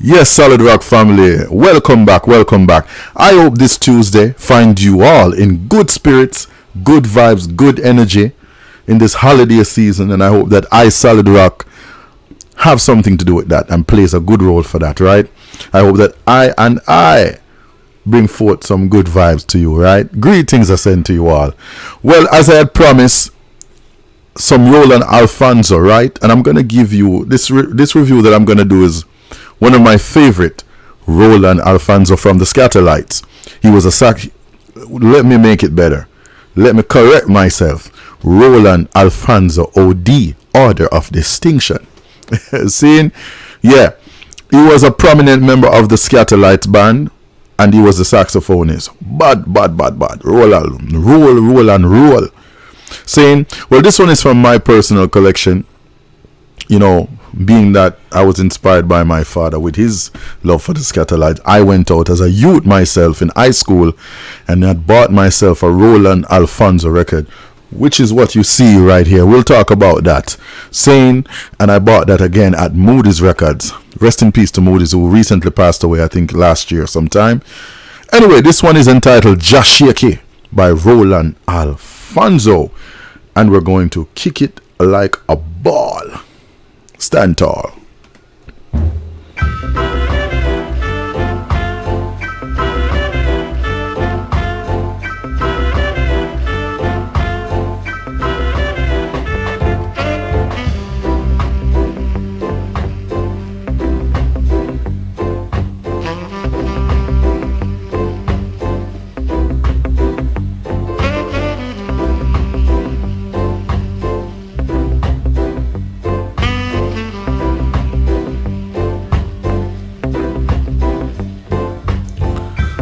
Yes, Solid Rock family, welcome back, welcome back. I hope this Tuesday find you all in good spirits, good vibes, good energy in this holiday season, and I hope that I, Solid Rock, have something to do with that and plays a good role for that, right? I hope that I bring forth some good vibes to you, right? Greetings are sent to you all. Well, as I had promised, some Roland Alphonso, right? And I'm gonna give you this review that I'm gonna do is one of my favorite Roland Alphonso from the Scatterlights. He was a sax. Let me make it better. Let me correct myself. Roland Alphonso OD, Order of Distinction. Seeing? Yeah. He was a prominent member of the Scatterlights band and he was a saxophonist. Bad. Roll. Saying, well, this one is from my personal collection. You know, being that I was inspired by my father with his love for the Scatterlights, I went out as a youth myself in high school and had bought myself a Roland Alphonso record, which is what you see right here. We'll talk about that. Saying, and I bought that again at Moody's Records. Rest in peace to Moody's, who recently passed away, I think last year sometime. Anyway, this one is entitled Shakey by Roland Alphonso, and we're going to kick it like a ball. Stand tall.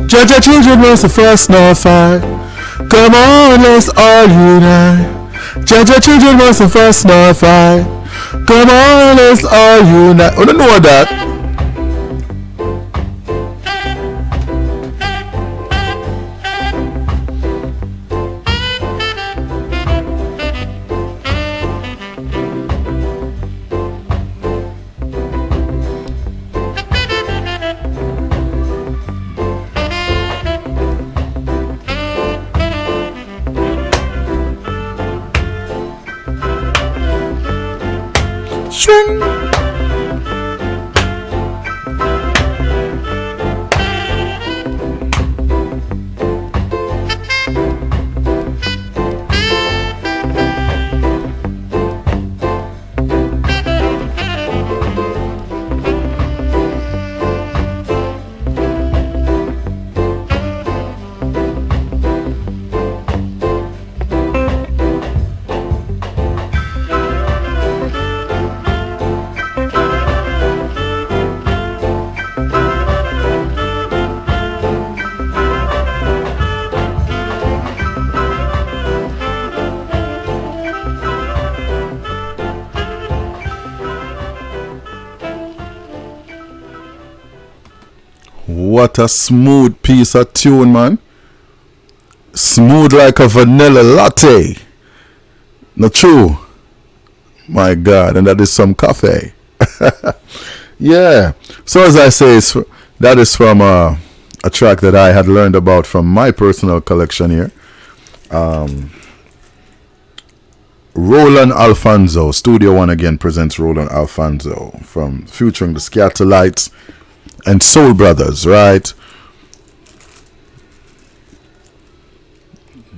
Judge your children was the first no fight. Come on, let's all unite. Judge your children was the first no fight. Come on, let's all unite. Oh, don't know that. Swing. What a smooth piece of tune, man. Smooth like a vanilla latte. Not true. My God, and that is some coffee. Yeah. So as I say, that is from a track that I had learned about from my personal collection here. Roland Alphonso, Studio One again presents Roland Alphonso from featuring the Scatterlights and Soul Brothers, right?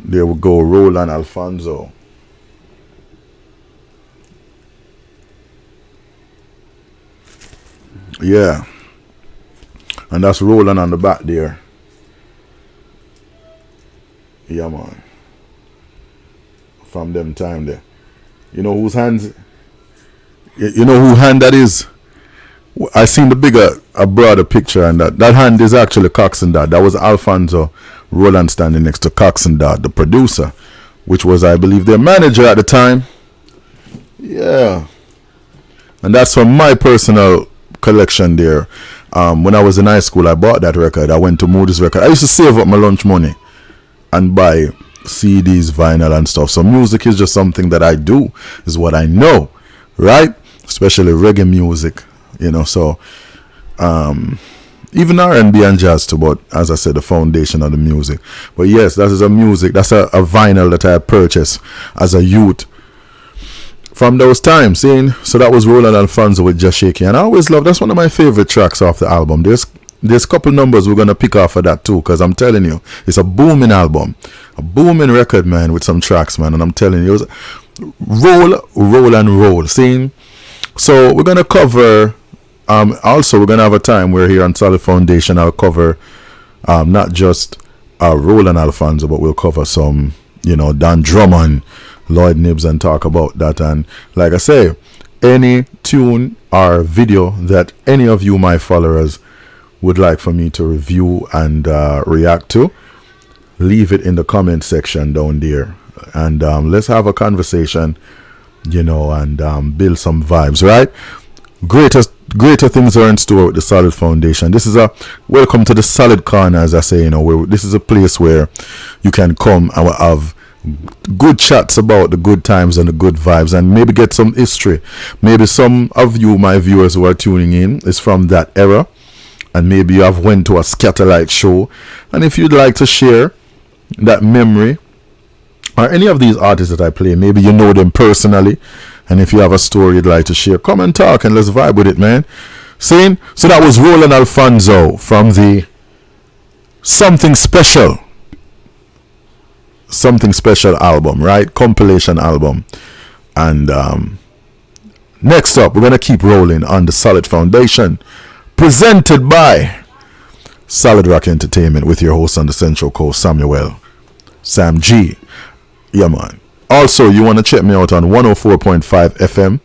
There we go, Roland Alphonso. Yeah. And that's Roland on the back there. Yeah, man. From them time there. You know whose hands? You know who hand that is? I seen a broader picture, and that hand is actually Cox and Dad. That was Alphonso Roland standing next to Cox and Dad, the producer, which was, I believe, their manager at the time. Yeah. And that's from my personal collection there. When I was in high school, I bought that record. I went to Moody's Record. I used to save up my lunch money and buy CDs, vinyl and stuff. So music is just something that I do, is what I know, right? Especially reggae music, you know. So even R&B and jazz too, but as I said, the foundation of the music. But yes, that is a music, that's a vinyl that I purchased as a youth from those times. Seeing, so that was Roland Alphonso with Just Shakey, and I always love, that's one of my favorite tracks off the album. There's a couple numbers we're gonna pick off of that too, because I'm telling you, it's a booming album, a booming record, man, with some tracks, man. And I'm telling you, it was roll and roll. Seeing, so we're gonna cover. Also, we're gonna have a time where here on Solid Foundation I'll cover not just Roland Alphonso, but we'll cover some, Don Drummond, Lloyd Nibbs, and talk about that. And like I say, any tune or video that any of you, my followers, would like for me to review and react to, leave it in the comment section down there, and let's have a conversation, and build some vibes, right? Greater things are in store with the Solid Foundation. This is a welcome to the Solid Corner, as I say. This is a place where you can come and have good chats about the good times and the good vibes, and maybe get some history. Maybe some of you, my viewers who are tuning in, is from that era, and maybe you have went to a Scatterlight show, and if you'd like to share that memory or any of these artists that I play, maybe you know them personally, and if you have a story you'd like to share, come and talk and let's vibe with it, man. Saying, so that was Roland Alphonso from the Something Special album, right? Compilation album. And next up, we're going to keep rolling on the Solid Foundation, presented by Solid Rock Entertainment, with your host on the Central Coast, Sam G. Yeah, man. Also, you want to check me out on 104.5 FM.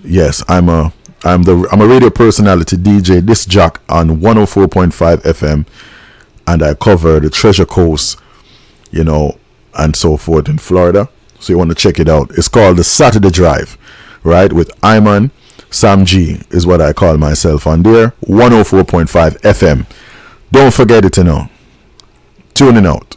Yes, I'm a radio personality, DJ, disc jock on 104.5 FM, and I cover the Treasure Coast, and so forth in Florida. So you want to check it out. It's called the Saturday Drive, right? With Iman, Sam G is what I call myself on there. 104.5 FM. Don't forget it, Tuning out.